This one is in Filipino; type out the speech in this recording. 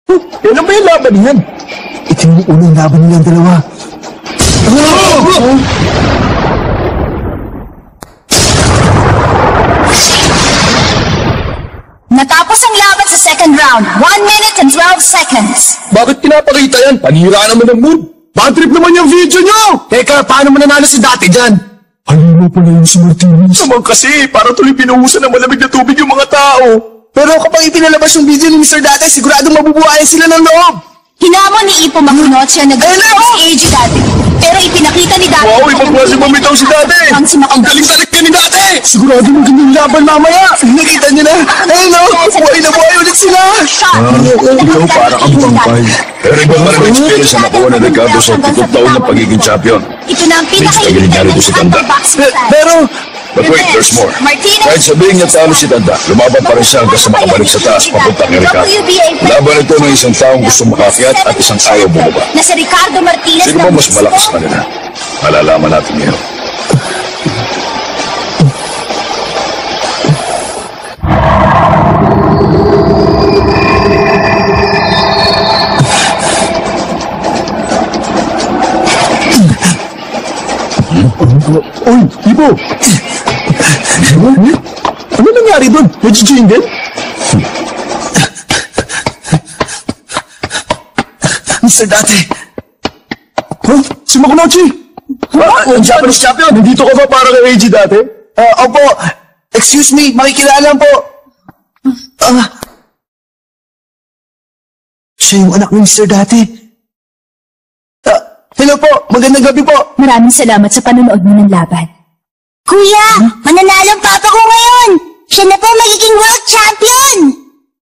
Kailan ba yung laban niyan? Ito yung unang laban nilang dalawa. Natapos ang laban sa second round. 1 minute and 12 seconds. Bakit pinapakita yan? Panira naman ng mood. Bad trip naman yung video nyo! Teka, paano mananalo si dati dyan? Halima pala yun si Martinez. Naman kasi, parang tuloy pinuhusan ng malamig na tubig yung mga tao. Pero kapag ipinalabas yung video ni Mr. Dati, siguradong mabubuhayan sila ng loob. Hinamon ni Ipo Makunot siya nag-si AG dati. Pero ipinakita ni Dati. Wow, ibang klase bumitaw si Dati. Ang si Ang galing talaga ni Dati. Sigurado magandang laban mamaya. Nakita niyo na. Ayun o, buhay na buhay ulit sila. Ikaw parang ang bangkay. Pero iba pa rin experience na nakuha na Ricardo sa 7 taon ng pagiging champion. Ito na ang Galing nga rito si Tanda. Pero, But wait, there's more. Kahit sabihin niya talo si Tanda, lumaban pa rin siya hanggang sa makabalik sa taas papunta kay Ricardo. Laban ito ng isang taong gusto makakyat at isang ayaw bumaba. Na si Ricardo Martinez. Sino ba mas malakas sa kanila? Malalaman natin ngayon. Uy, Ibo! Ano nangyari doon? Nag-join din? Mr. Dati! Huh? Si Makunochi! Ang Japanese champion! Nandito ka ba para kay AG dati? Opo! Excuse me, makikilala po! Siya yung anak ni Mr. Dati. Hello po! Magandang gabi po! Maraming salamat sa panonood mo ng laban. Kuya, mananalo ang papa ko ngayon! Siya na po magiging world champion!